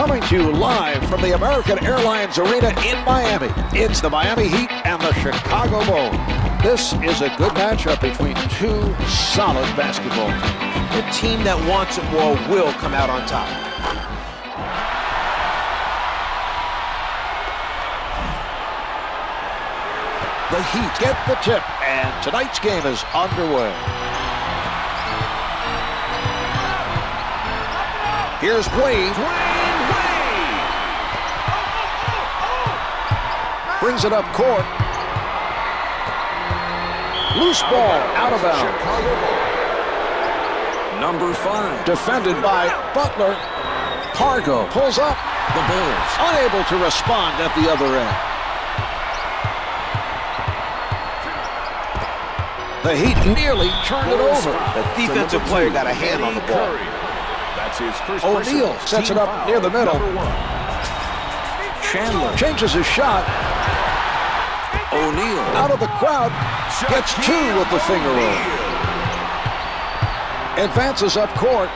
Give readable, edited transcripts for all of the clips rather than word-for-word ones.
coming to you live from the American Airlines Arena in Miami. It's the Miami Heat and the Chicago Bulls. This is a good matchup between two solid basketball teams. The team that wants it more will come out on top. The Heat get the tip, and tonight's game is underway. Here's Wade. Brings it up court. Loose ball out of bounds. Number 5. Defended by Butler. Marhq pulls up. The Bulls unable to respond at the other end. The Heat nearly turned it over. The defensive player got a hand on the ball. That's his first. O'Neal sets it up near the middle. Chandler changes his shot. O'Neal Out of the crowd. Gets two with the finger roll. Advances up court.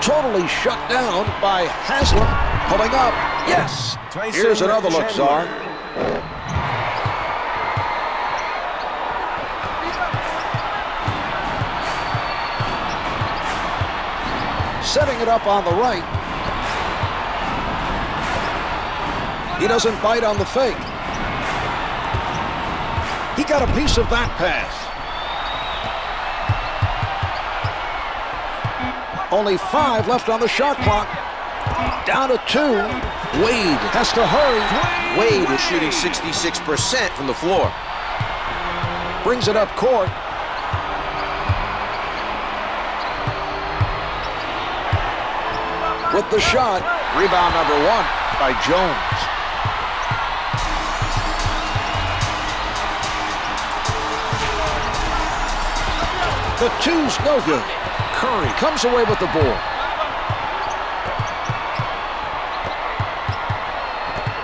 Totally shut down by Haslam. Pulling up. Yes. Here's another look, Czar. Setting it up on the right. He doesn't bite on the fake. He got a piece of that pass. Only 5 left on the shot clock. Down to 2. Wade has to hurry. Wade is shooting 66% from the floor. Brings it up court. With the shot. Rebound number 1 by Jones. The two's no good. Curry comes away with the ball.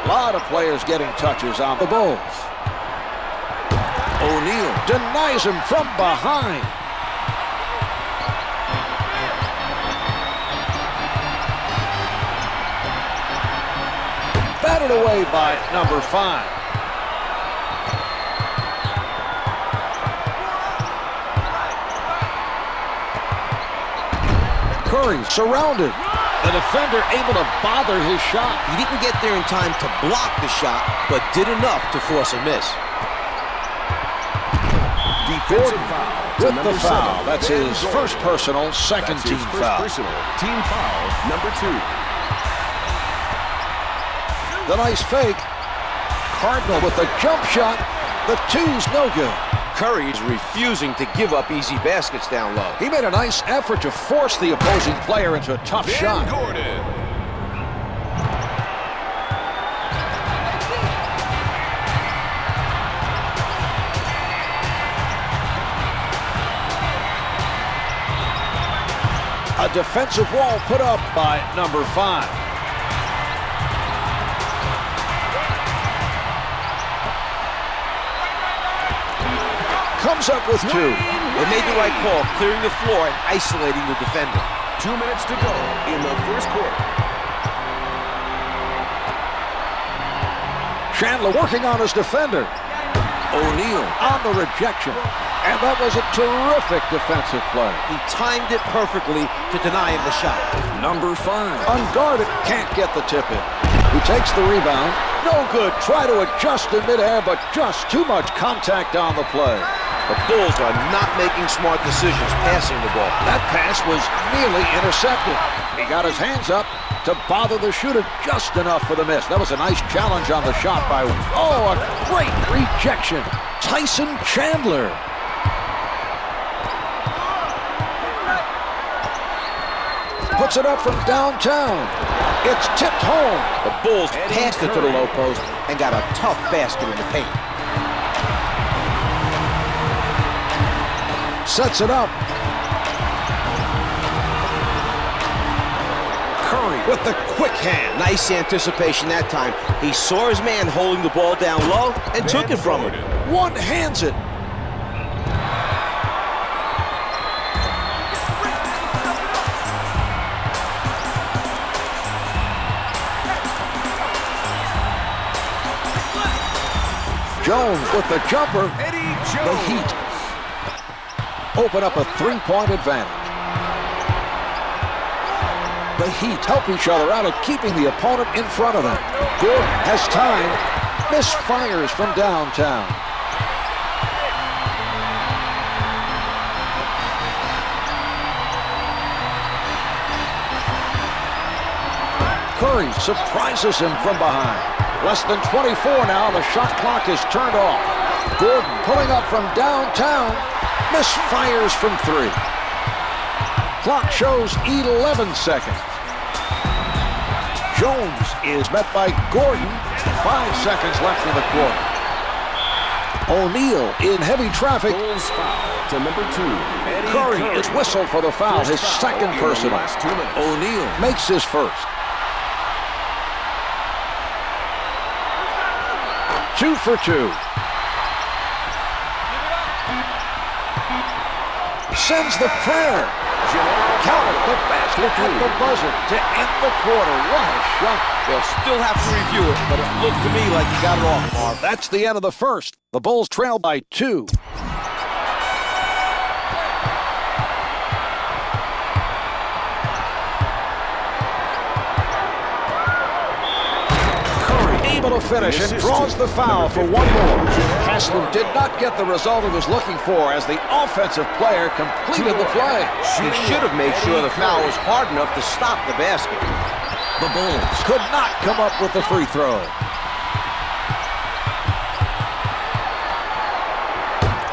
A lot of players getting touches on the Bulls. O'Neal denies him from behind. Batted away by number 5. Curry surrounded. The defender able to bother his shot. He didn't get there in time to block the shot, but did enough to force a miss. Defensive foul with the foul. That's his first personal, second team foul. Team foul number 2. The nice fake. Cardinal with the jump shot. The two's no good. Curry is refusing to give up easy baskets down low. He made a nice effort to force the opposing player into a tough shot. Gordon. A defensive wall put up by number 5. Comes up with 2. They made the right call, clearing the floor and isolating the defender. 2 minutes to go in the first quarter. Chandler working on his defender. O'Neal on the rejection. And that was a terrific defensive play. He timed it perfectly to deny him the shot. Number 5. Unguarded, can't get the tip in. He takes the rebound. No good. Try to adjust in midair, but just too much contact on the play. The Bulls are not making smart decisions passing the ball. That pass was nearly intercepted. He got his hands up to bother the shooter just enough for the miss. That was a nice challenge on the shot by, a great rejection. Tyson Chandler. Puts it up from downtown. It's tipped home. The Bulls passed it to the low post and got a tough basket in the paint. Sets it up. Curry with the quick hand. Nice anticipation that time. He saw his man holding the ball down low and took it from him. One hands it. Jones with the jumper. Eddie The Jones. Heat open up a three-point advantage. The Heat help each other out at keeping the opponent in front of them. Gordon has time. Misfires from downtown. Curry surprises him from behind. Less than 24 now. The shot clock is turned off. Gordon pulling up from downtown. Misfires from three. Clock shows 11 seconds. Jones is met by Gordon. 5 seconds left in the quarter. O'Neal in heavy traffic. Bulls foul to number 2. Eddie Curry is whistled for the foul, his second personal. Last 2 minutes. O'Neal makes his first. 2 for 2. Sends the prayer. Count the basket at the buzzer to end the quarter. What a shot. They'll still have to review it, but it looked to me like he got it off, Marv. That's the end of the first. The Bulls trail by 2. Able to finish and draws the foul for one more. Haslam did not get the result he was looking for as the offensive player completed the play. He should have made sure the foul was hard enough to stop the basket. The Bulls could not come up with the free throw.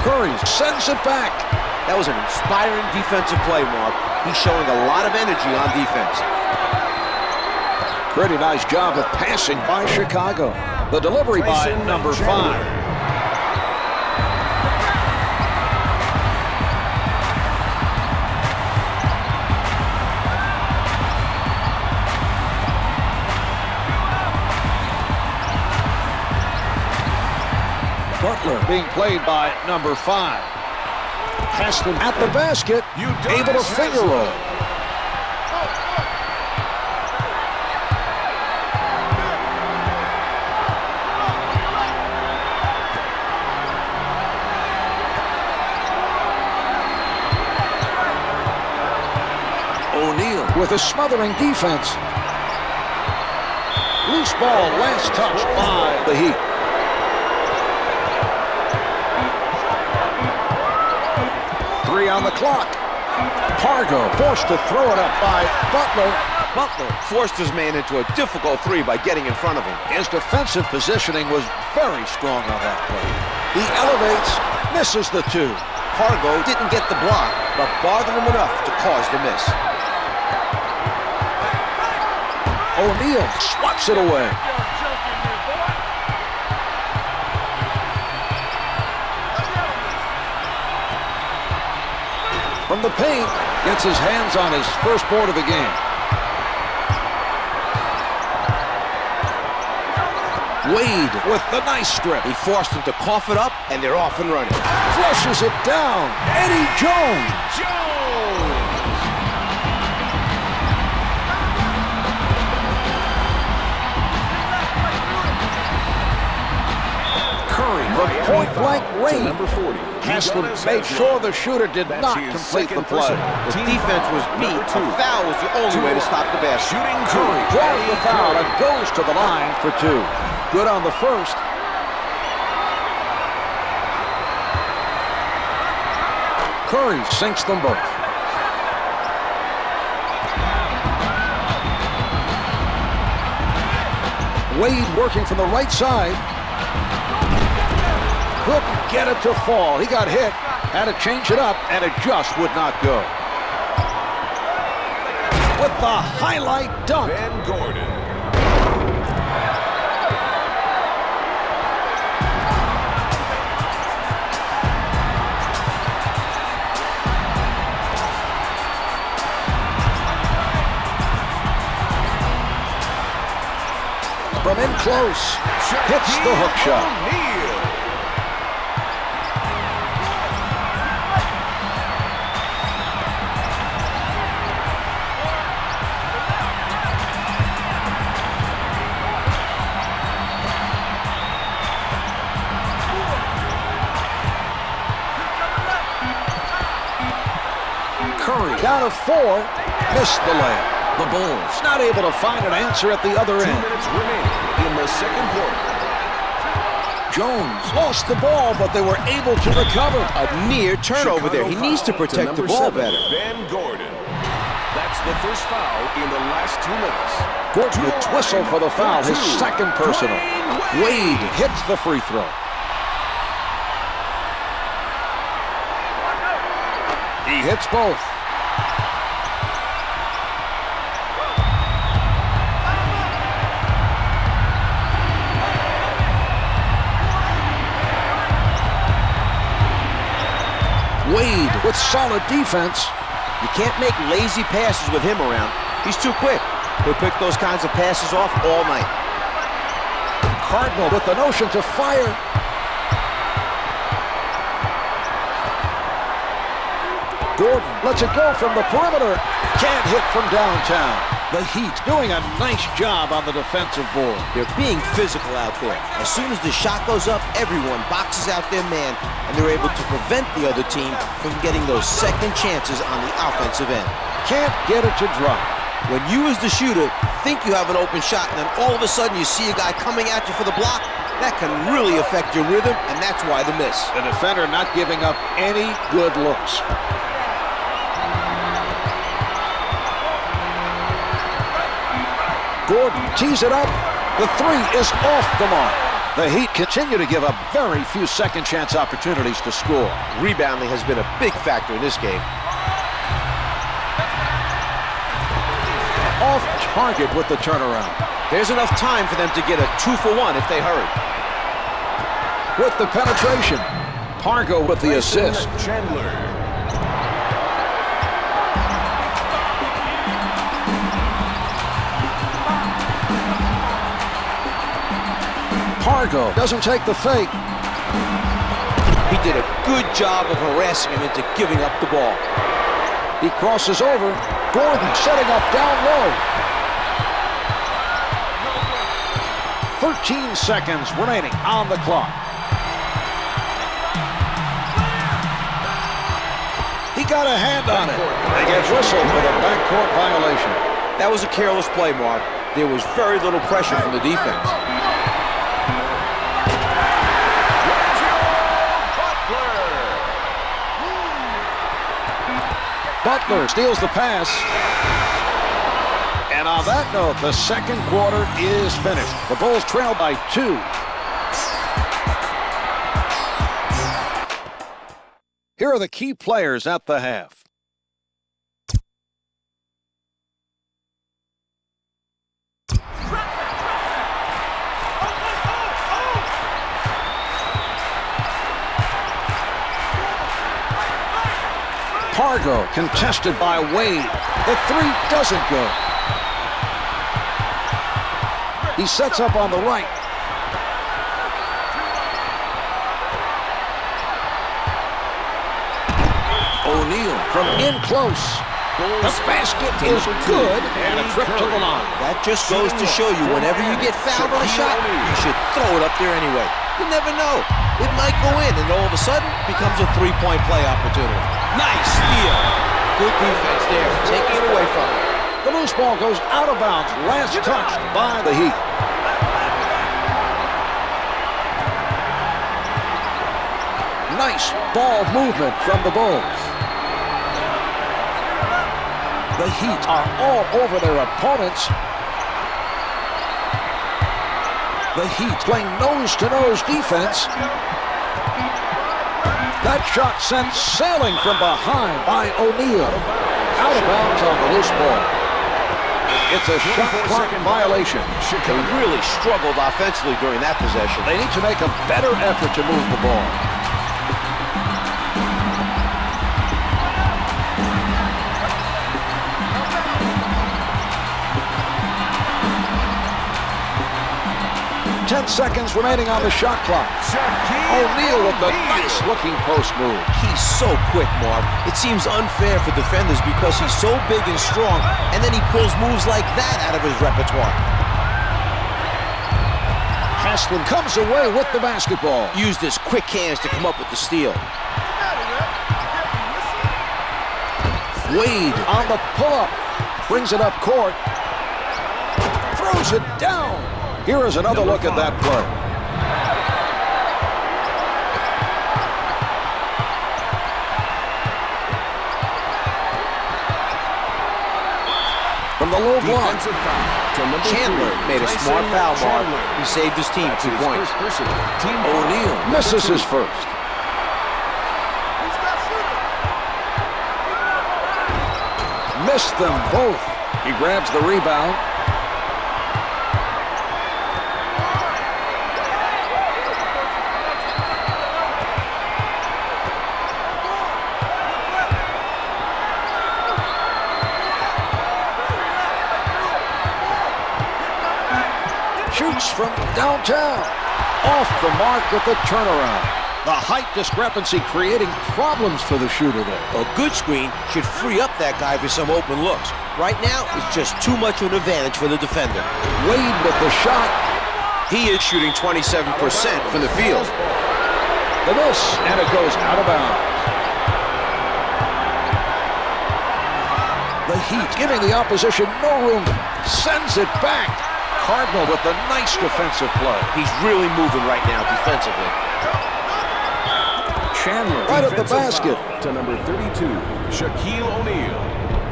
Curry sends it back. That was an inspiring defensive play, Marv. He's showing a lot of energy on defense. Pretty nice job of passing by Chicago. The delivery by number 5. Butler being played by number 5. Haslam at the basket, able to finger roll. O'Neal with a smothering defense. Loose ball, last touch by the Heat. Three on the clock. Pargo forced to throw it up by Butler. Butler forced his man into a difficult three by getting in front of him. His defensive positioning was very strong on that play. He elevates, misses the 2. Pargo didn't get the block, but bothered him enough to cause the miss. O'Neal swats it away. From the paint, gets his hands on his first board of the game. Wade with the nice strip. He forced him to cough it up, and they're off and running. Flushes it down. Eddie Jones. Curry from point-blank range. Number 40. Haslam made sure the shooter did not complete the play. The defense was beat. A foul was the only way to stop the basket. Shooting Curry draws the foul and goes to the line for 2. Good on the first. Curry sinks them both. Wade working from the right side. Couldn't get it to fall. He got hit, had to change it up, and it just would not go. With the highlight dunk. Ben Gordon. From in close, hits the hook shot. Curry down to 4. Missed the layup. The Bulls not able to find an answer at the other 2 end. minutes remaining in the second quarter. Jones lost the ball, but they were able to recover. A near turnover there. He needs to protect the ball better. Van Gordon. That's the first foul in the last 2 minutes. Gordon with whistle for the foul, his second personal. Wade hits the free throw. He hits both. Wade with solid defense. You can't make lazy passes with him around. He's too quick. He'll pick those kinds of passes off all night. Cardinal with the notion to fire. Gordon lets it go from the perimeter. Can't hit from downtown. The Heat doing a nice job on the defensive board. They're being physical out there. As soon as the shot goes up, everyone boxes out their man, and they're able to prevent the other team from getting those second chances on the offensive end. Can't get it to drop. When you as the shooter think you have an open shot, and then all of a sudden you see a guy coming at you for the block, that can really affect your rhythm, and that's why the miss. The defender not giving up any good looks. Gordon tees it up. The three is off the mark. The Heat continue to give up very few second chance opportunities to score. Rebounding has been a big factor in this game. Off target with the turnaround. There's enough time for them to get a 2-for-1 if they hurry. With the penetration. Marhq with the assist. Chandler. Marhq doesn't take the fake. He did a good job of harassing him into giving up the ball. He crosses over. Gordon setting up down low. 13 seconds remaining on the clock. He got a hand on it. They get whistled for the backcourt violation. That was a careless play, Mark. There was very little pressure from the defense. Butler steals the pass. And on that note, the second quarter is finished. The Bulls trail by 2. Here are the key players at the half. Marhq contested by Wade. The three doesn't go. He sets up on the right. O'Neal from in close. The basket is good and a trip to the line. That just goes to show you whenever you get fouled on a shot, you should throw it up there anyway. You never know. It might go in and all of a sudden becomes a three-point play opportunity. Nice steal. Good defense there, taking it away from him. The loose ball goes out of bounds, last touched by the Heat. Nice ball movement from the Bulls. The Heat are all over their opponents. The Heat playing nose-to-nose defense. That shot sent sailing from behind by O'Neal. Out of bounds on the loose ball. It's a shot clock violation. They really struggled offensively during that possession. They need to make a better effort to move the ball. Seconds remaining on the shot clock. O'Neal with the nice-looking post move. He's so quick, Mark. It seems unfair for defenders because he's so big and strong, and then he pulls moves like that out of his repertoire. Haslem comes away with the basketball. Used his quick hands to come up with the steal. Wade on the pull-up. Brings it up court. Throws it down. Here is another look at that play. From the low block. Chandler made a smart foul, Mark. He saved his team 2 points. O'Neal misses his first. Missed them both. He grabs the rebound. Shoots from downtown. Off the mark with the turnaround. The height discrepancy creating problems for the shooter there. A good screen should free up that guy for some open looks. Right now, it's just too much of an advantage for the defender. Wade with the shot. He is shooting 27% from the field. The miss, and it goes out of bounds. The Heat giving the opposition no room. Sends it back. Cardinal with the nice defensive play. He's really moving right now defensively. Chandler right at the basket. To number 32, Shaquille O'Neal.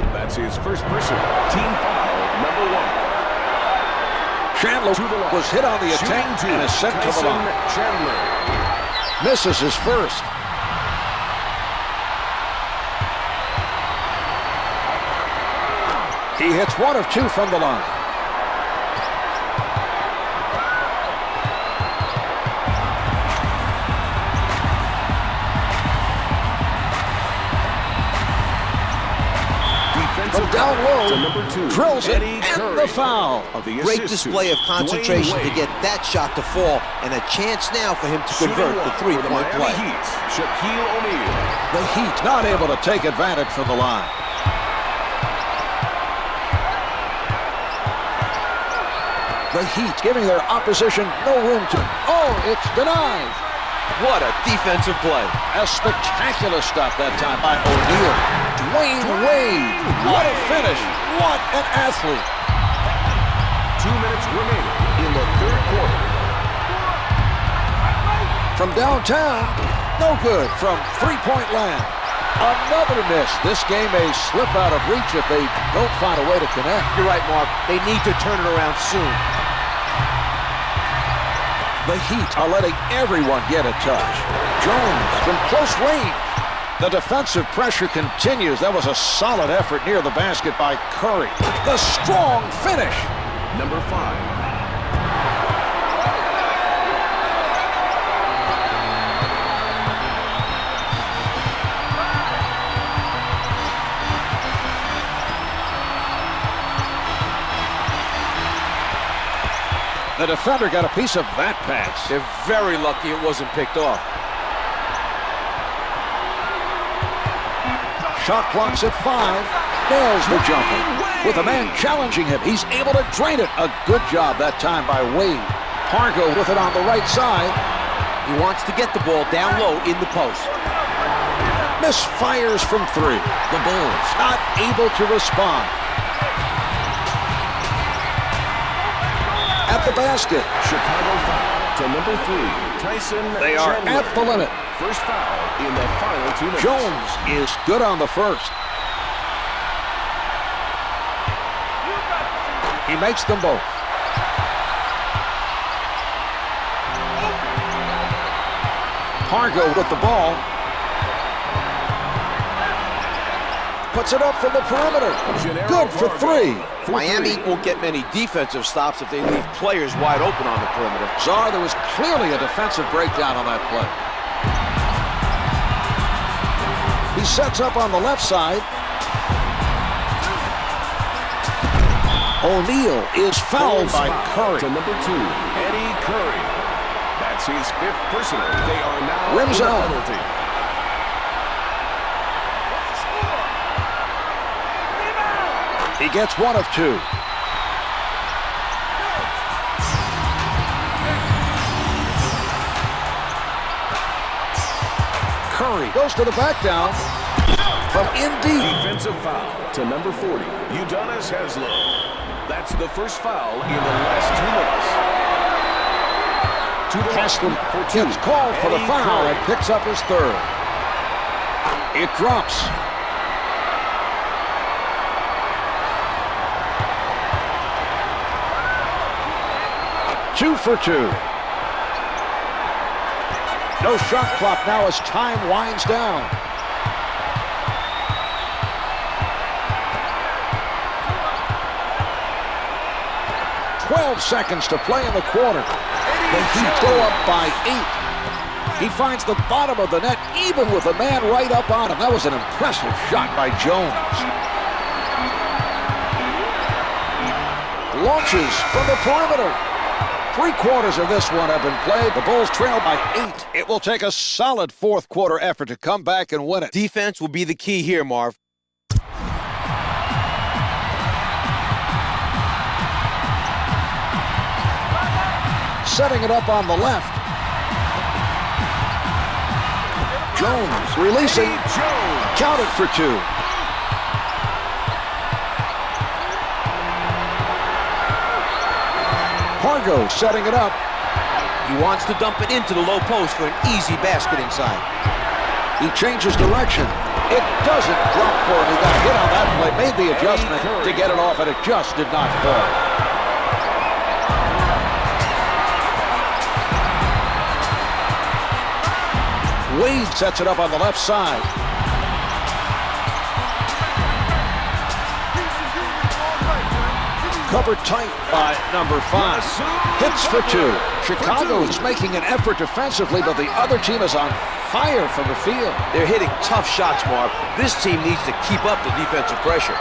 That's his first personal. Team foul, number 1. Chandler was hit on the attack and is sent to the line. Chandler misses his first. He hits 1 of 2 from the line. From down low, to number 2, drills it, Eddie and Curry. the foul. Great display of concentration to get that shot to fall, and a chance now for him to convert the three-point play. Heat, Shaquille O'Neal. The Heat not able to take advantage from the line. The Heat giving their opposition no room to... Oh, it's denied. What a defensive play. A spectacular stop that time by O'Neal. Dwayne Wade. What a finish. What an athlete. 2 minutes remaining in the third quarter. From downtown, no good from three-point land. Another miss. This game may slip out of reach if they don't find a way to connect. You're right, Mark. They need to turn it around soon. The Heat are letting everyone get a touch. Jones from close range. The defensive pressure continues. That was a solid effort near the basket by Curry. The strong finish. Number 5. The defender got a piece of that pass. They're very lucky it wasn't picked off. Shot clock's at 5. Nails the jumper. With a man challenging him, he's able to drain it. A good job that time by Wade. Marhq with it on the right side. He wants to get the ball down low in the post. Misfires from 3. The Bulls not able to respond. At the basket. Chicago foul to number 3, Tyson They are Chandler. at the limit. First foul in the final 2 minutes. Jones is good on the first. He makes them both. Marhq with the ball. Puts it up from the perimeter. Good for 3. Miami won't get many defensive stops if they leave players wide open on the perimeter. Czar, there was clearly a defensive breakdown on that play. He sets up on the left side. O'Neal is fouled by Curry. To number 2, Eddie Curry. That's his 5th personal. They are now Rims in the out. penalty. He gets 1 of 2. Curry goes to the back down. From from in deep. Defensive foul to number 40, Udonis Haslam. That's the first foul in the last 2 minutes. To the Haslam for 2. gets called for the Eddie foul Curry. and picks up his third. It drops. Two for two. No shot clock now as time winds down. "12 seconds to play in the quarter. The Heat go up by 8. He finds the bottom of the net even with a man right up on him. That was an impressive shot by Jones. Launches from the perimeter. 3/4 of this one have been played. The Bulls trail by 8. It will take a solid fourth quarter effort to come back and win it. Defense will be the key here, Marv. Setting it up on the left. Jones releasing. Eddie Jones. Counted for 2. Marhq setting it up. He wants to dump it into the low post for an easy basket inside. He changes direction. It doesn't drop for him. He got hit on that play, made the adjustment to get it off, and it just did not fall. Wade sets it up on the left side. Covered tight by number 5. Hits for 2. Chicago is making an effort defensively, but the other team is on fire from the field. They're hitting tough shots, Marv. This team needs to keep up the defensive pressure.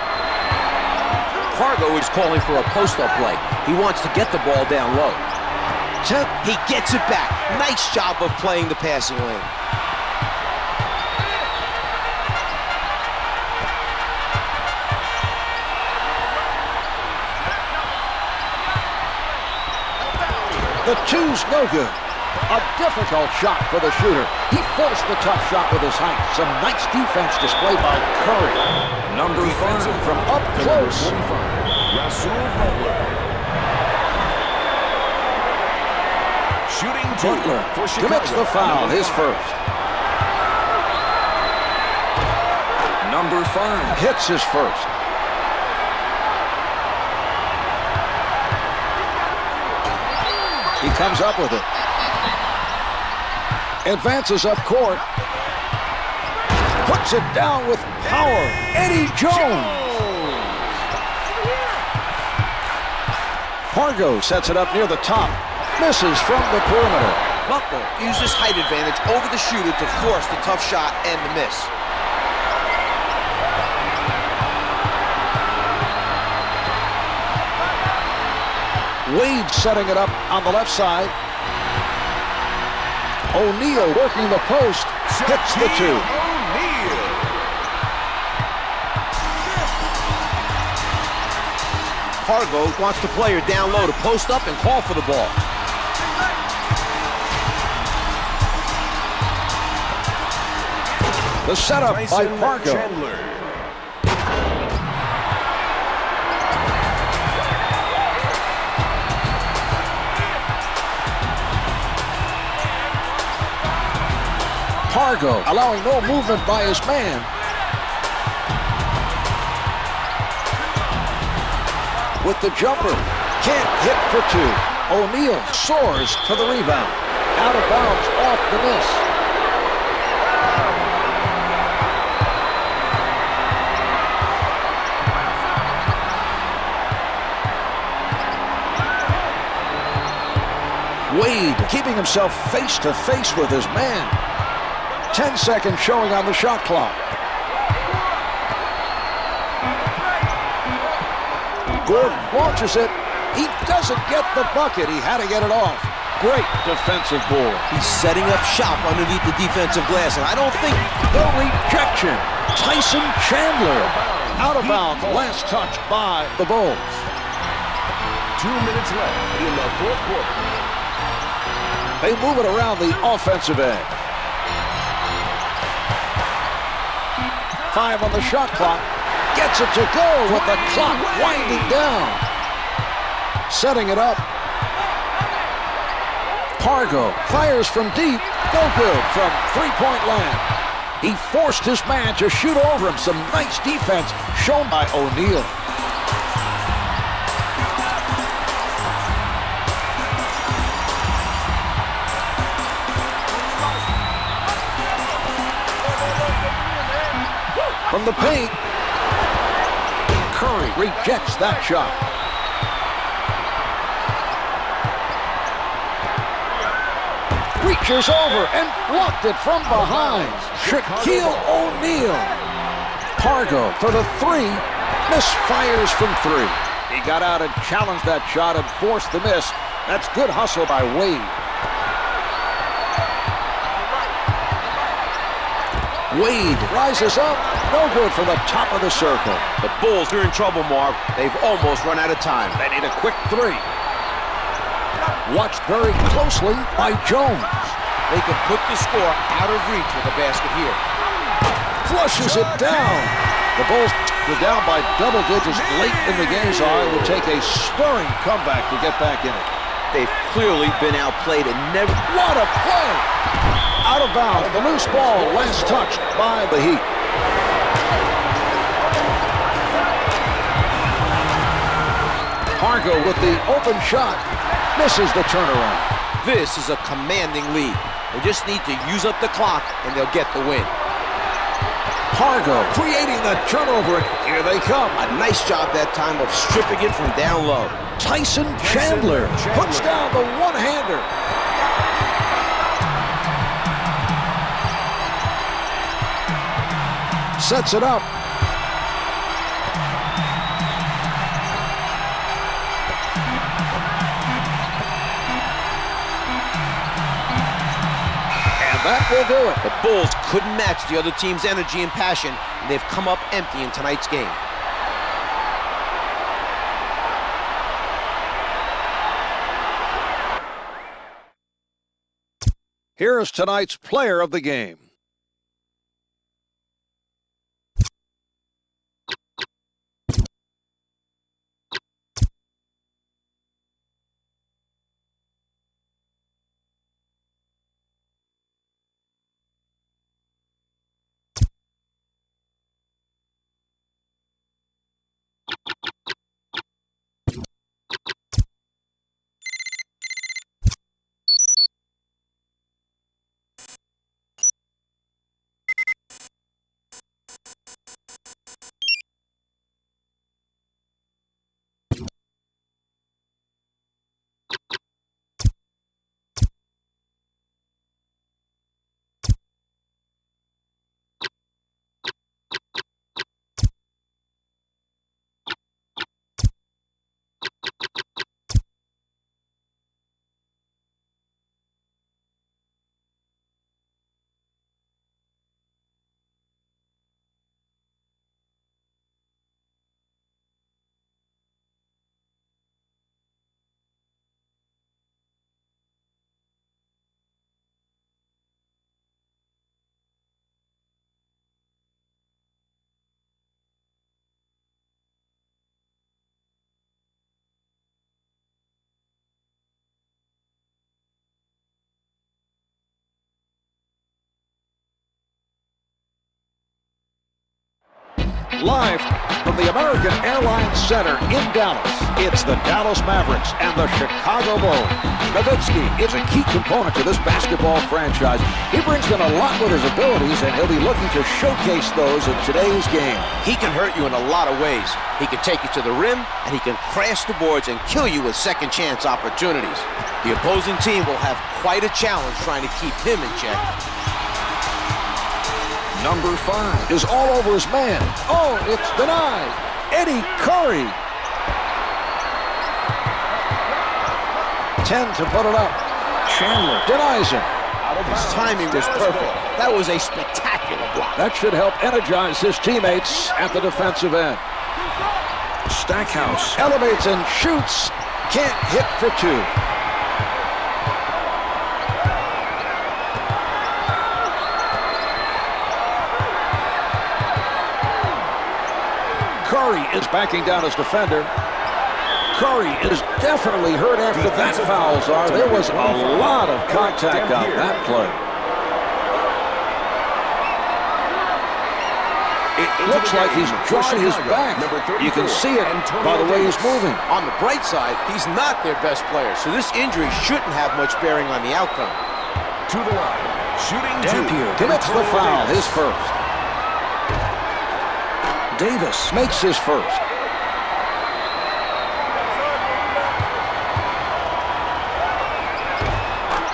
Marhq is calling for a post-up play. He wants to get the ball down low. He gets it back. Nice job of playing the passing lane. The two's no good. A difficult shot for the shooter. He forced the tough shot with his height. Some nice defense displayed by Curry. Number 5 from up close. Rasul Butler. Shooting 2 Butler for Chicago. commits the foul, his first. Number 5 hits his first. He comes up with it. Advances up court. Puts it down with power. Eddie Jones. Marhq sets it up near the top. Misses from the perimeter. Butler uses height advantage over the shooter to force the tough shot and the miss. Wade setting it up on the left side. O'Neal working the post. Hits the 2. O'Neal. Marhq wants the player down low to post up and call for the ball. The setup by Tyson Marhq. Chandler. Marhq allowing no movement by his man. With the jumper. Can't hit for 2. O'Neal soars for the rebound. Out of bounds off the miss. Wade keeping himself face to face with his man. 10 seconds showing on the shot clock. Gordon launches it. He doesn't get the bucket. He had to get it off. Great defensive board. He's setting up shop underneath the defensive glass, and I don't think... The rejection. Tyson Chandler. Out of bounds. Last touch by the Bulls. 2 minutes left in the fourth quarter. They move it around the offensive end. 5 on the shot clock. Gets it to go with the clock winding down. Setting it up. Marhq fires from deep. No good from three-point land. He forced his man to shoot over him. Some nice defense shown by O'Neal. From the paint, Curry rejects that shot. Reaches over and blocked it from behind. Shaquille O'Neal. Marhq for the 3. Misfires from 3. He got out and challenged that shot and forced the miss. That's good hustle by Wade. Wade rises up. No good from the top of the circle. The Bulls are in trouble, Mark. They've almost run out of time. They need a quick 3. Watched very closely by Jones. They can put the score out of reach with a basket here. Flushes it down. The Bulls were down by double digits late in the game, so it would take a stirring comeback to get back in it. They've clearly been outplayed and never... What a play! Out of bounds. The loose ball last touched by the Heat. Marhq with the open shot. Misses the turnaround. This is a commanding lead. They just need to use up the clock, and they'll get the win. Marhq creating the turnover, and here they come. A nice job that time of stripping it from down low. Tyson Chandler puts down the one-hander. Sets it up. That will do it. The Bulls couldn't match the other team's energy and passion, and they've come up empty in tonight's game. Here is tonight's player of the game. Live from the American Airlines Center in Dallas, it's the Dallas Mavericks and the Chicago Bulls. Nowitzki is a key component to this basketball franchise. He brings in a lot with his abilities, and he'll be looking to showcase those in today's game. He can hurt you in a lot of ways. He can take you to the rim, and he can crash the boards and kill you with second-chance opportunities. The opposing team will have quite a challenge trying to keep him in check. Number 5 is all over his man. Oh, it's denied. Eddie Curry. 10 to put it up. Chandler denies him. His timing was perfect. That was a spectacular block. That should help energize his teammates at the defensive end. Stackhouse Elevates and shoots. Can't hit for 2. Curry is backing down his defender. Curry is definitely hurt after that foul, Czar. There was a lot of contact on that play. It looks like he's drawing his back. You can see it by the way he's moving. On the bright side, he's not their best player, so this injury shouldn't have much bearing on the outcome. To the line, shooting Dampier commits the foul, his first. Davis makes his first.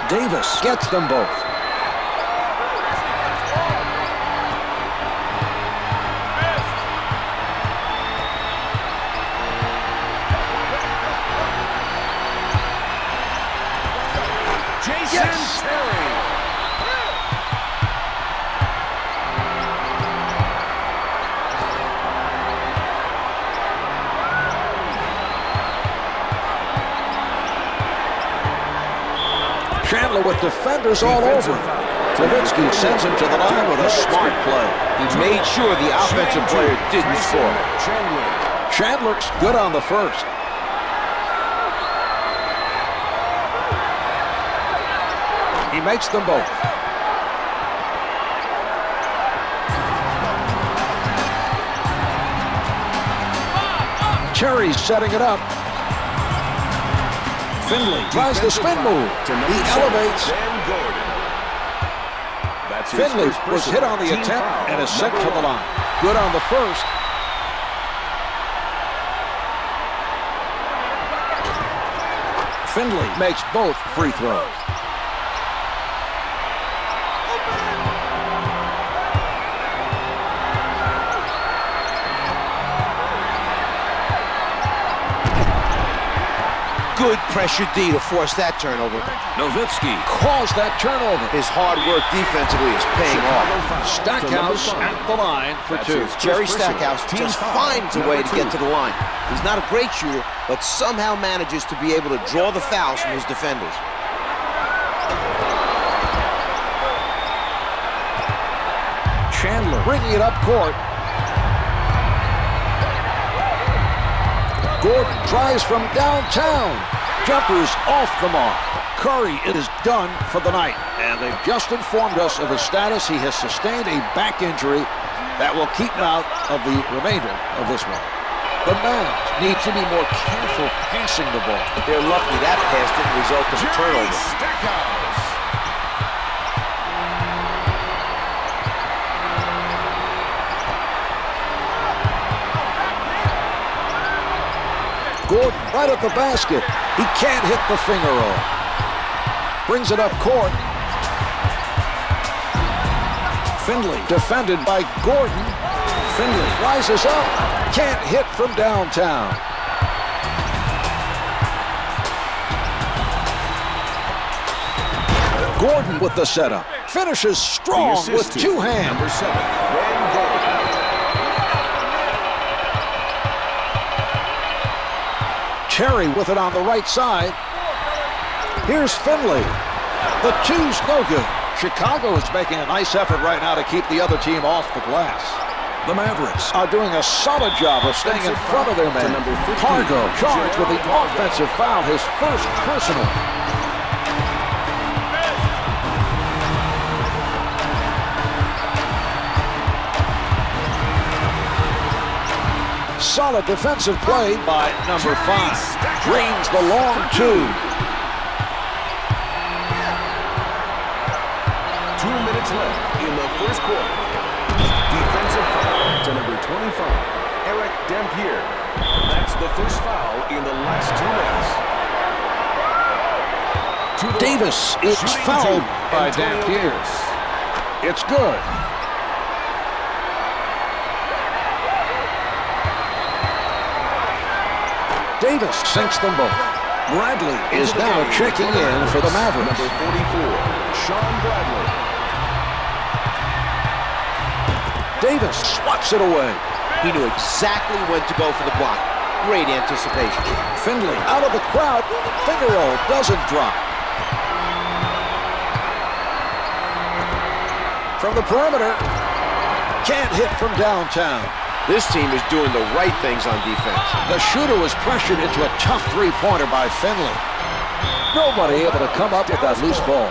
Davis gets them both. Yes. Terry. Chandler with defenders all over. Nowitzki sends him to the line with a smart play. He made sure the offensive player didn't score. Chandler's good on the first. He makes them both. Cherry's setting it up. Finley tries the spin move. He elevates. Finley was hit on the attempt and is sent to the line. Good on the first. Finley makes both free throws. Good pressure D to force that turnover. Nowitzki calls that turnover. His hard work defensively is paying off. Stackhouse at the line for two. Jerry Stackhouse just finds a way to get to the line. He's not a great shooter, but somehow manages to be able to draw the fouls from his defenders. Chandler bringing it up court. Gordon tries from downtown. Jumper's off the mark. Curry is done for the night. And they've just informed us of his status. He has sustained a back injury that will keep him out of the remainder of this one. The Mavs need to be more careful passing the ball. They're lucky that pass didn't result in a turnover. Gordon right at the basket. He can't hit the finger roll. Brings it up court. Finley defended by Gordon. Finley rises up. Can't hit from downtown. Gordon with the setup. Finishes strong with two hands. Number 7, Ben Gordon. Terry with it on the right side. Here's Finley. The two's no good. Chicago is making a nice effort right now to keep the other team off the glass. The Mavericks are doing a solid job of staying in front of their men. Marhq charged with the offensive foul, his first personal. Solid defensive play by number 5. Drains the long two. 2 minutes left in the first quarter. Defensive foul to number 25, Eric Dampier. That's the first foul in the last 2 minutes. Davis is fouled by Dampier. It's good. Davis sinks them both. Bradley is now checking in for the Mavericks. Number 44, Sean Bradley. Davis swats it away. He knew exactly when to go for the block. Great anticipation. Finley out of the crowd. Finger roll doesn't drop. From the perimeter. Can't hit from downtown. This team is doing the right things on defense. The shooter was pressured into a tough three-pointer by Finley. Nobody able to come up with that loose ball.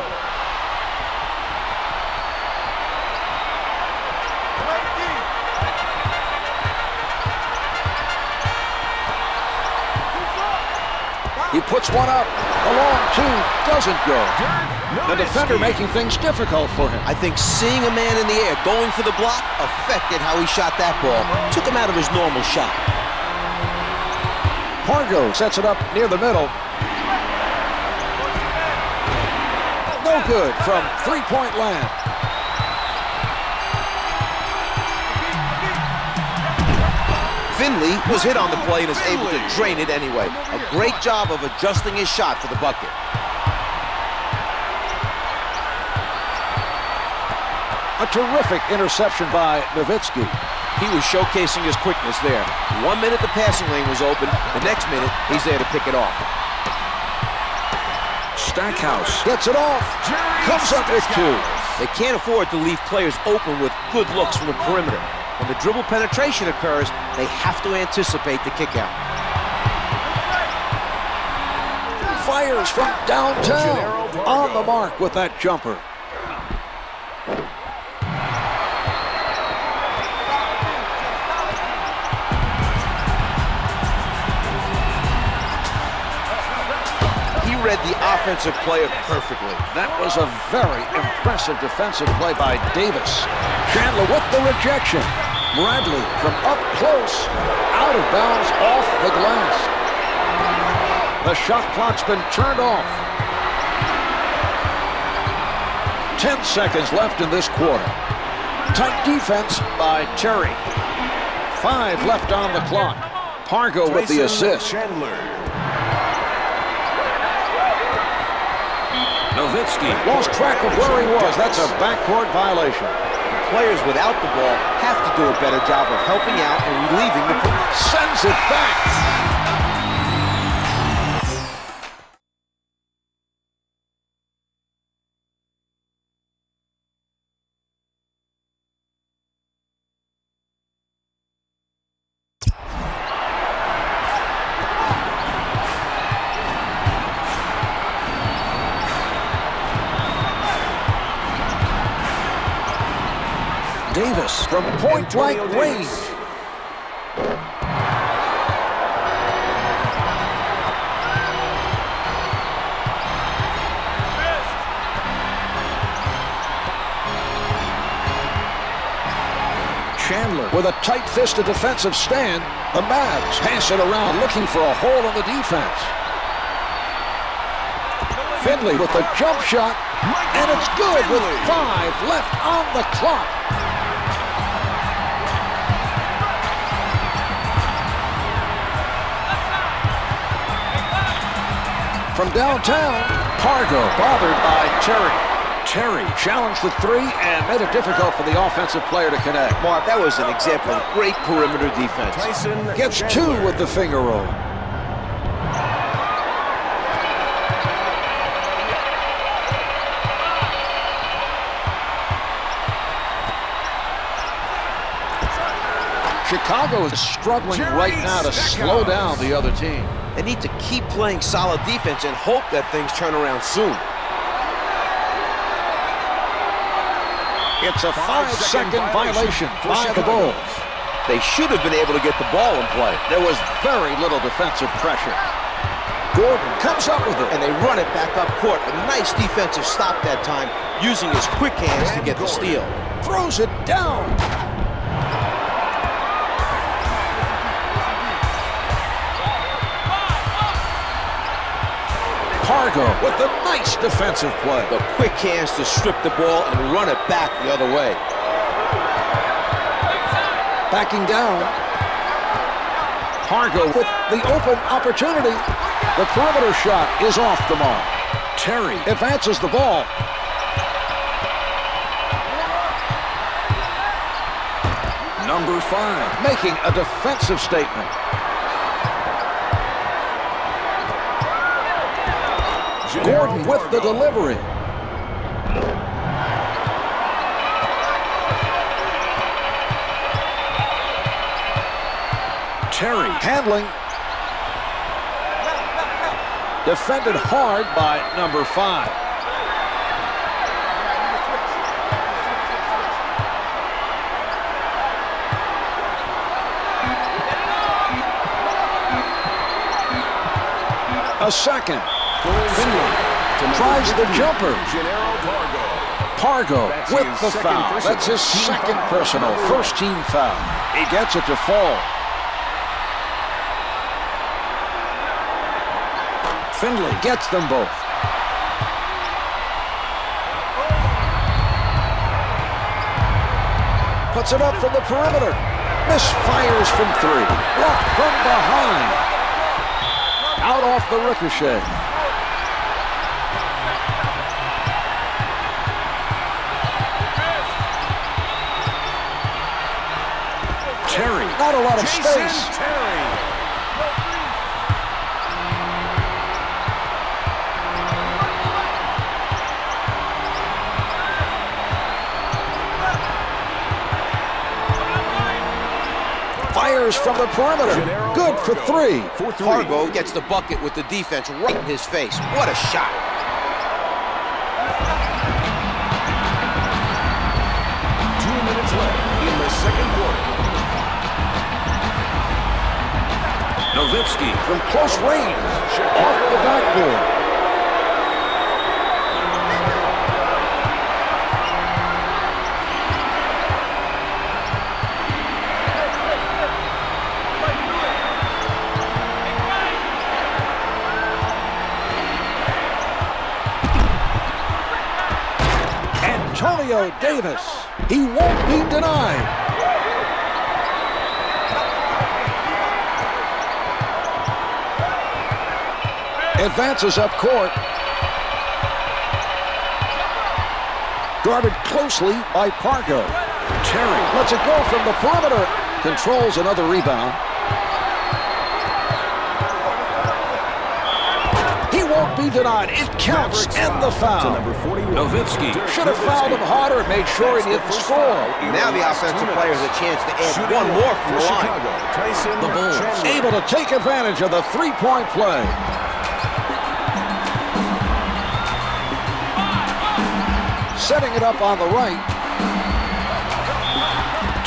He puts one up. A long two doesn't go. The defender making things difficult for him. I think seeing a man in the air going for the block affected how he shot that ball. Took him out of his normal shot. Marhq sets it up near the middle. No good from three-point land. Finley was hit on the play and is able to drain it anyway. A great job of adjusting his shot for the bucket. A terrific interception by Nowitzki. He was showcasing his quickness there. 1 minute the passing lane was open. The next minute, he's there to pick it off. Stackhouse gets it off. Comes up with two. They can't afford to leave players open with good looks from the perimeter. When the dribble penetration occurs, they have to anticipate the kick out. Fires from downtown. On the mark with that jumper. He read the offensive player perfectly. That was a very impressive defensive play by Davis. Chandler with the rejection. Bradley from up close, out of bounds, off the glass. The shot clock's been turned off. 10 seconds left in this quarter. Tight defense by Terry. 5 left on the clock. Marhq with the assist. Nowitzki lost track of where he was. That's a backcourt violation. Players without the ball have to do a better job of helping out and relieving the pressure. Sends it back. Davis from point-blank range. Chandler with a tight-fisted defensive stand. The Mavs pass it around looking for a hole in the defense. Finley with the jump shot, and it's good with 5 left on the clock. From downtown, Marhq bothered by Terry. Terry challenged the three and made it difficult for the offensive player to connect. Mark, that was an example of great perimeter defense. Gets 2 with the finger roll. Chicago is struggling right now to slow down the other team. They need to keep playing solid defense and hope that things turn around soon. It's a 5-second violation by the Bulls. They should have been able to get the ball in play. There was very little defensive pressure. Gordon comes up with it. And they run it back up court. A nice defensive stop that time, using his quick hands to get the steal. Throws it down. Marhq with the nice defensive play. The quick hands to strip the ball and run it back the other way. Backing down. Marhq with the open opportunity. The perimeter shot is off the mark. Terry advances the ball. Number 5 making a defensive statement. Gordon with the delivery. Terry handling. Defended hard by number 5. A second. Finley tries the jumper. Pargo with the foul. That's his second personal, first team foul. He gets it to fall. Finley gets them both. Puts it up from the perimeter. Misfires from 3. Blocked from behind. Out off the ricochet. Terry, not a lot of space. Fires from the perimeter. Good for 3. Pargo gets the bucket with the defense right in his face. What a shot. In the second quarter. Nowitzki from close range, off the backboard. Antonio Davis, he won't be denied. Advances up court. Guarded closely by Pargo. Terry lets it go from the perimeter. Controls another rebound. He won't be denied. It counts and the foul. Nowitzki should have fouled him harder and made sure he didn't score. Now the offensive player has a chance to add one more from the line. The Bulls able to take advantage of the three-point play. Setting it up on the right.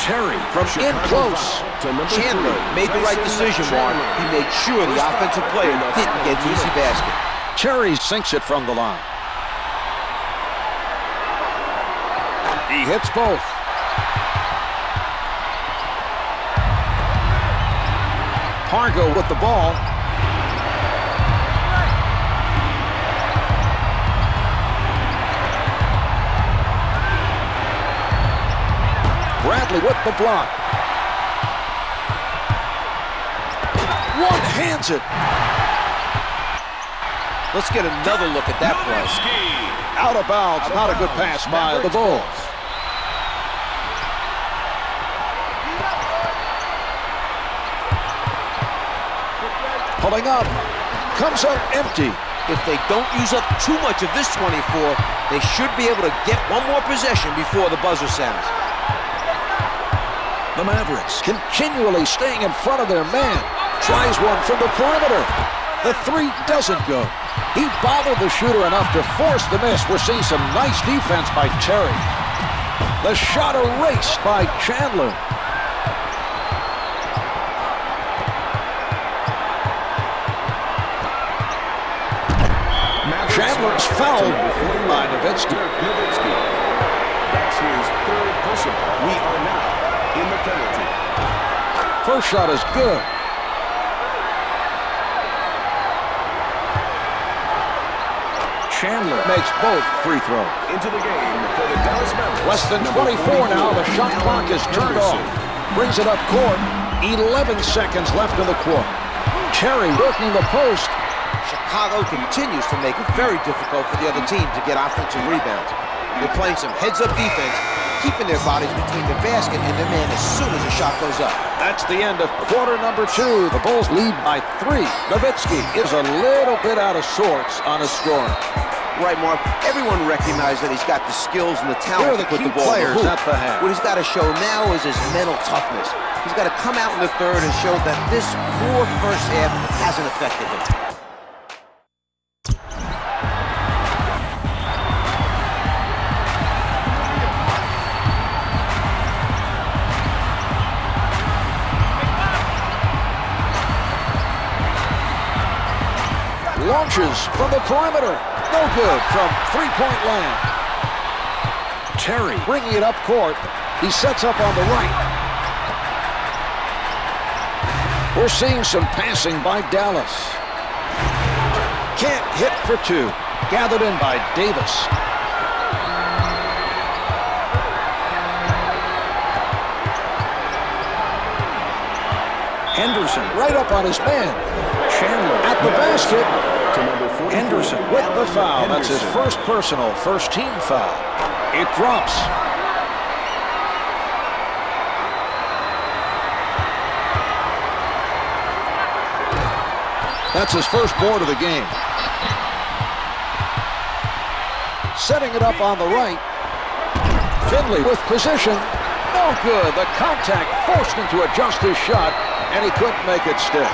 Terry from in close. Chandler made the right decision, Mark. He made sure the offensive player didn't get the easy basket. Terry sinks it from the line. He hits both. Pargo with the ball. Bradley with the block. One hands it. Let's get another look at that play. Out of bounds. Not a good pass by the Bulls. Pulling up. Comes up empty. If they don't use up too much of this 24, they should be able to get one more possession before the buzzer sounds. The Mavericks continually staying in front of their man. Tries one from the perimeter. The 3 doesn't go. He bothered the shooter enough to force the miss. We're seeing some nice defense by Terry. The shot erased by Chandler. Chandler's fouled by Nowitzki. That's his 3rd personal. We are now in the penalty. First shot is good. Chandler makes both free throws. Into the game for the Dallas Mavericks. Less than 24 now. The shot clock is turned off. Brings it up court. 11 seconds left in the quarter. Terry working the post. Chicago continues to make it very difficult for the other team to get offensive rebounds. They're playing some heads-up defense, keeping their bodies between the basket and the man as soon as the shot goes up. That's the end of quarter number 2. The Bulls lead by 3. Nowitzki is a little bit out of sorts on his scoring. right, Mark. Everyone recognizes that he's got the skills and the talent to put the ball in the hoop. At the half. What he's got to show now is his mental toughness. He's got to come out in the third and show that this poor first half hasn't affected him. Launches from the perimeter. No good from three-point land. Terry bringing it up court. He sets up on the right. We're seeing some passing by Dallas. Can't hit for two. Gathered in by Davis. Henderson right up on his man. Chandler at the basket. Henderson with the foul. That's his first personal, first team foul. It drops. That's his first board of the game. Setting it up on the right. Finley with position. No good. The contact forced him to adjust his shot, and he couldn't make it stick.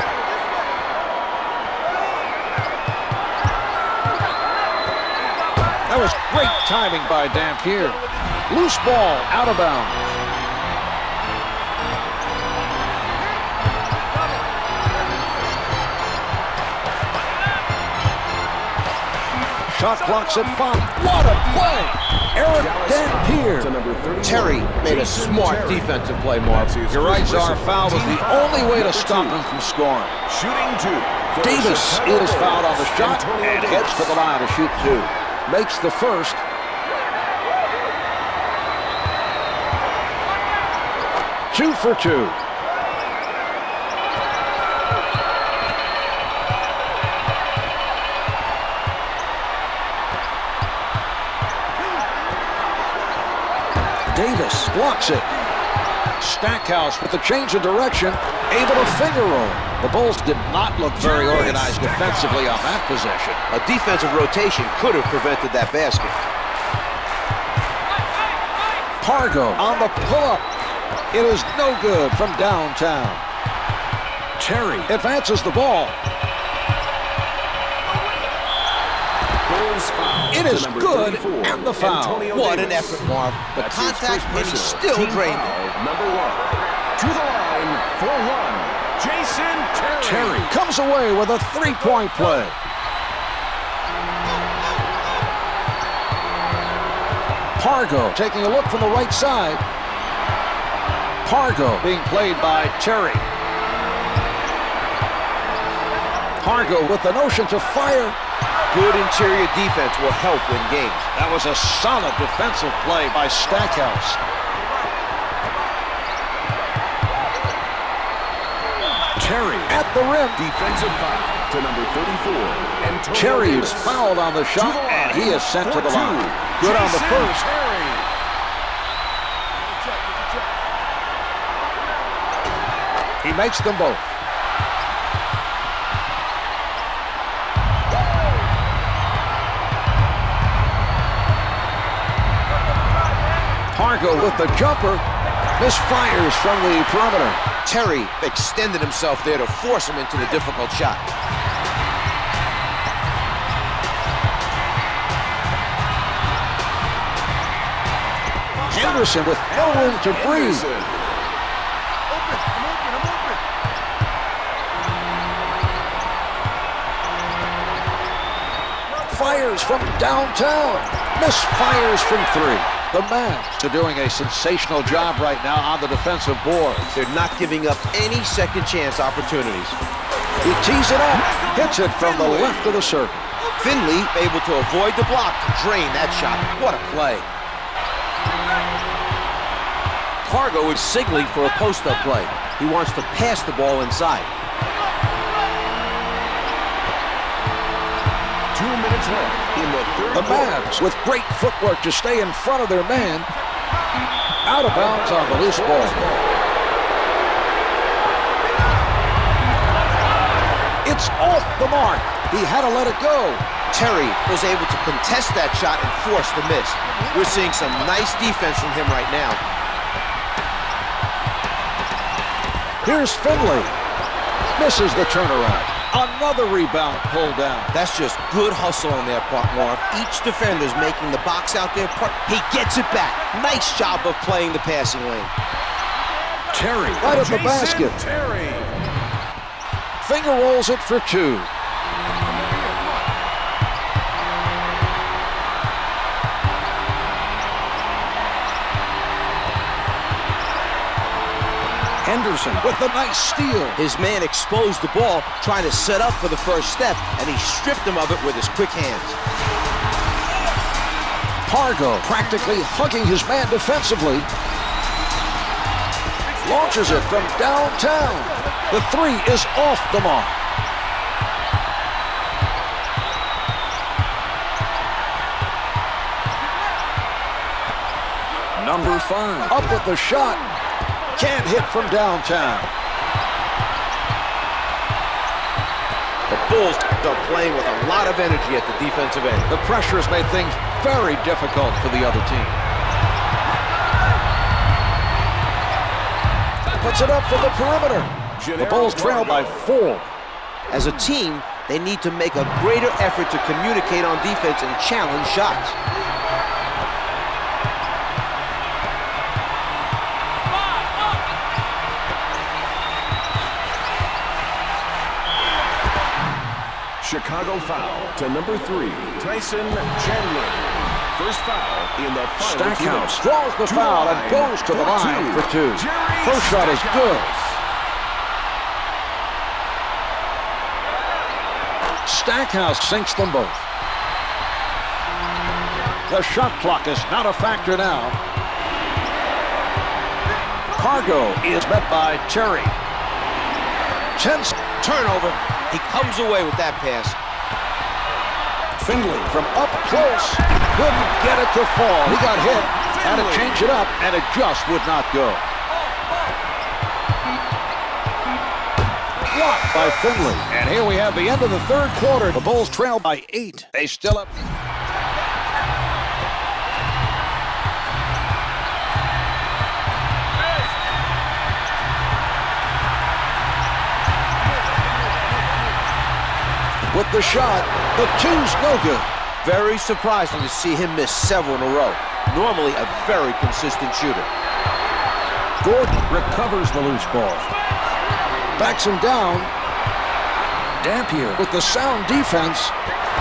That was great timing by Dampier. Loose ball, out of bounds. Shot clock's at 5. What a play! Eric Dampier. Terry made a smart defensive play, Mark. You're right, Czar. Foul was the only way to stop him from scoring. Shooting two. Davis is fouled on the shot and heads to the line to shoot two. Makes the first. Two for two. Davis blocks it. Stackhouse with the change of direction, able to finger roll. The Bulls did not look very organized defensively on that possession. A defensive rotation could have prevented that basket. Pargo on the pull-up. It is no good from downtown. Terry advances the ball. It is good, and the foul. What an effort, Mark. The contact, and he still drained it. Number one. To the line for one. Jason Terry. Terry comes away with a three-point play. Pargo taking a look from the right side. Pargo being played by Terry. Pargo with the notion to fire. Good interior defense will help win games. That was a solid defensive play by Stackhouse. Terry at the rim. Defensive foul to number 34. Terry is fouled on the shot, and he is sent to the line. Good on the first. He makes them both. Pargo with the jumper. Misfires from the perimeter. Terry extended himself there to force him into the difficult shot. Henderson with no room to breathe. Fires from downtown. Misfires from three. The Mavs are doing a sensational job right now on the defensive boards. They're not giving up any second chance opportunities. He tees it up, hits it from the left of the circle. Finley able to avoid the block to drain that shot. What a play. Pargo is signaling for a post-up play. He wants to pass the ball inside. 2 minutes left in the third The Mavs with great footwork to stay in front of their man. Out of bounds on the loose ball. It's off the mark. He had to let it go. Terry was able to contest that shot and force the miss. We're seeing some nice defense from him right now. Here's Finley. Misses the turnaround. Another rebound pulled down. That's just good hustle on their part, Marv. Each defender's making the box out there. He gets it back. Nice job of playing the passing lane. Terry right at the basket. Terry. Finger rolls it for two. Henderson with the nice steal. His man exposed the ball, trying to set up for the first step, and he stripped him of it with his quick hands. Marhq practically hugging his man defensively. Launches it from downtown. The three is off the mark. Number 5 up with the shot. Can't hit from downtown. The Bulls are playing with a lot of energy at the defensive end. The pressure has made things very difficult for the other team. Puts it up from the perimeter. The Bulls trail by 4. As a team, they need to make a greater effort to communicate on defense and challenge shots. Chicago foul to number 3, Tyson Chandler. First foul in the final 2 minutes. Stackhouse draws the foul and goes to the line for 2. First shot is good. Stackhouse sinks them both. The shot clock is not a factor now. Marhq is met by Terry. Tense Turnover. He comes away with that pass. Finley from up close. Couldn't get it to fall. He got hit. Had to change it up, and it just would not go. Blocked by Finley. And here we have the end of the third quarter. The Bulls trail by 8. They still up. With the shot, the two's no good. Very surprising to see him miss several in a row. Normally a very consistent shooter. Gordon recovers the loose ball. Backs him down. Dampier with the sound defense.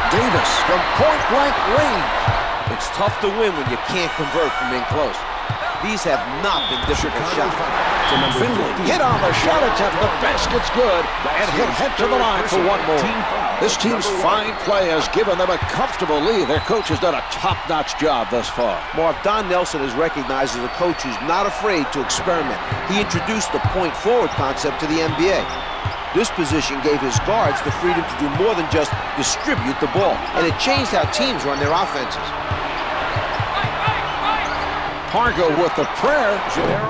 Davis from point-blank range. It's tough to win when you can't convert from in close. These have not been difficult shots. Finley hit on the shot attempt. The basket's good and he'll head to the line for one more. This team's fine play has given them a comfortable lead. Their coach has done a top-notch job thus far. Marv, Don Nelson is recognized as a coach who's not afraid to experiment. He introduced the point-forward concept to the NBA. This position gave his guards the freedom to do more than just distribute the ball, and it changed how teams run their offenses. Marhq with the prayer,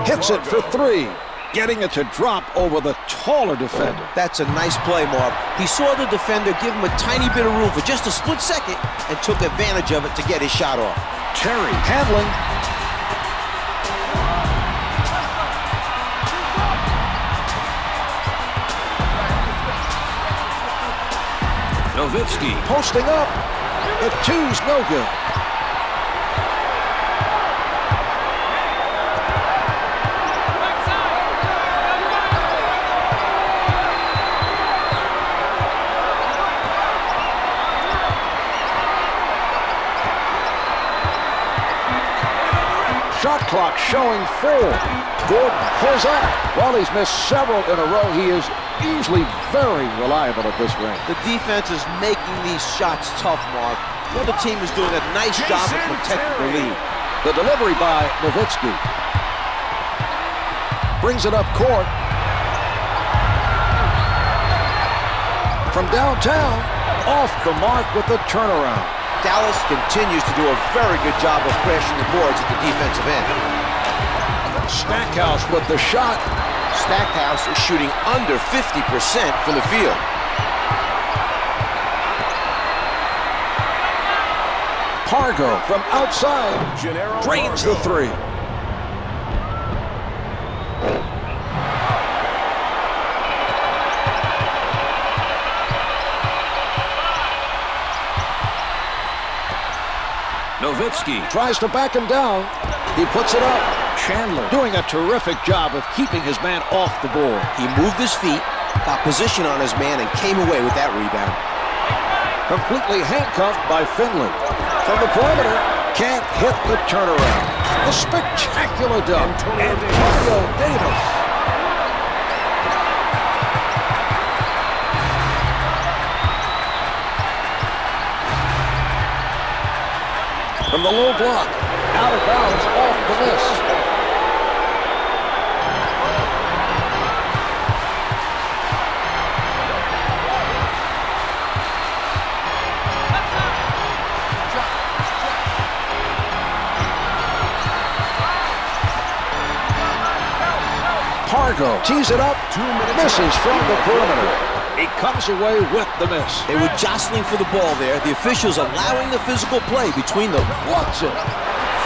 hits it for 3, getting it to drop over the taller defender. That's a nice play, Marv. He saw the defender give him a tiny bit of room for just a split second and took advantage of it to get his shot off. Terry handling. Nowitzki posting up. The two's no good. Shot clock showing 4. Gordon pulls up. While he's missed several in a row, he is usually very reliable at this range. The defense is making these shots tough, Mark. The other team is doing a nice job of protecting the lead. The delivery by Nowitzki. Brings it up court. From downtown, off the mark with the turnaround. Dallas continues to do a very good job of crashing the boards at the defensive end. Stackhouse with the shot. Stackhouse is shooting under 50% from the field. Marhq from outside drains the three. Nowitzki tries to back him down. He puts it up. Chandler doing a terrific job of keeping his man off the board. He moved his feet, got position on his man, and came away with that rebound. Completely handcuffed by Finland. From the perimeter, can't hit the turnaround. A spectacular dunk. Antonio Davis. From the low block, out of bounds, off the miss. Marhq tees it up, misses from the perimeter. He comes away with the miss. They were jostling for the ball there. The officials allowing the physical play between them. Blocks it.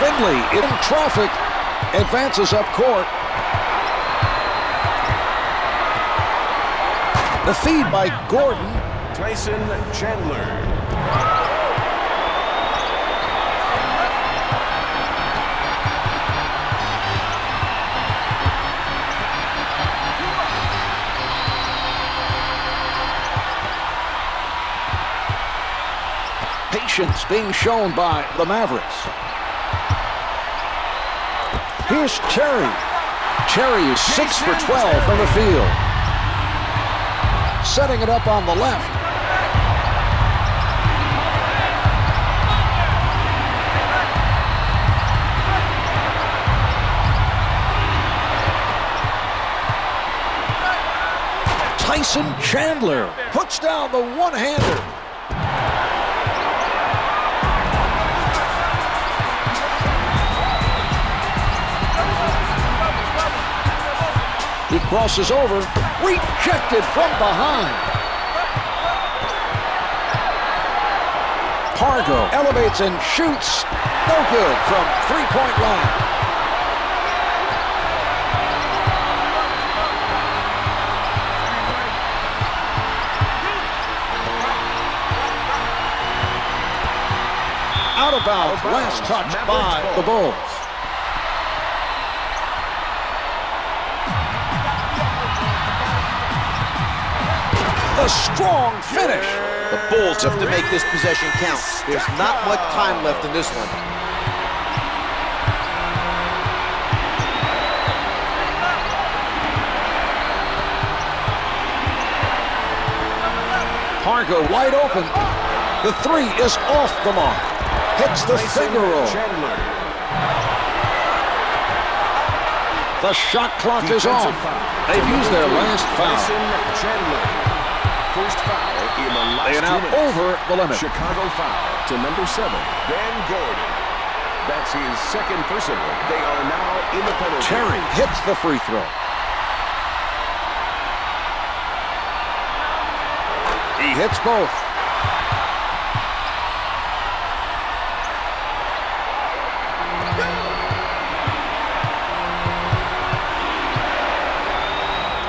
Finley in traffic, advances up court. The feed by Gordon. Tyson Chandler. Patience being shown by the Mavericks. Here's Terry. Terry is 6 for 12 from the field. Setting it up on the left. Tyson Chandler puts down the one-hander. He crosses over, rejected from behind. Marhq elevates and shoots. No good from three-point line. Out of bounds, last touch by the Bulls. A strong finish. The Bulls have to make this possession count. There's not much time left in this one. Marhq wide open. The three is off the mark. Hits the finger roll. The shot clock is on. They've used their last foul. First foul in the last They are now 2 minutes. over the limit. Chicago foul to number 7, Ben Gordon. That's his second personal. They are now in the penalty. Terry hits the free throw. He hits both.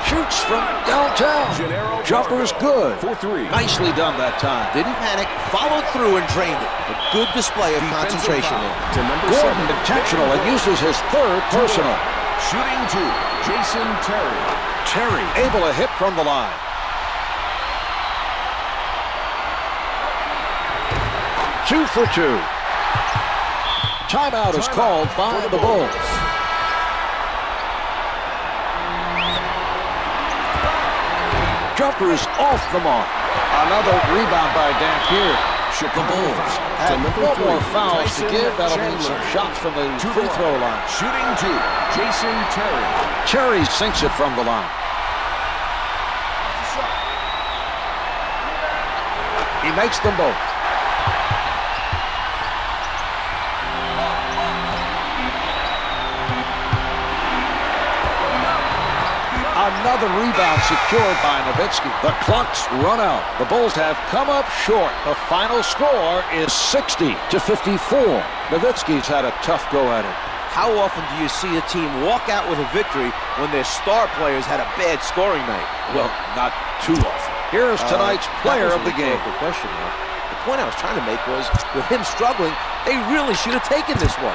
Shoots from downtown. Jumper's good. For 3. Nicely done that time. Didn't panic, followed through and drained it. A good display of concentration there. To number Gordon 7, intentional and uses his third personal. Shooting 2, Jason Terry. Terry able to hit from the line. Two for two. Timeout is called by the Bulls. Jumper is off the mark. Another rebound by Dampier. The Bulls have no more fouls to give. That'll mean some shots from the free throw line. Shooting 2, Jason Terry. Terry sinks it from the line. He makes them both. Another rebound secured by Nowitzki. The clock's run out. The Bulls have come up short. The final score is 60-54. Nowitzki's had a tough go at it. How often do you see a team walk out with a victory when their star players had a bad scoring night? Well, not too often. Here's tonight's player of the game. Question, the point I was trying to make was, with him struggling, they really should have taken this one.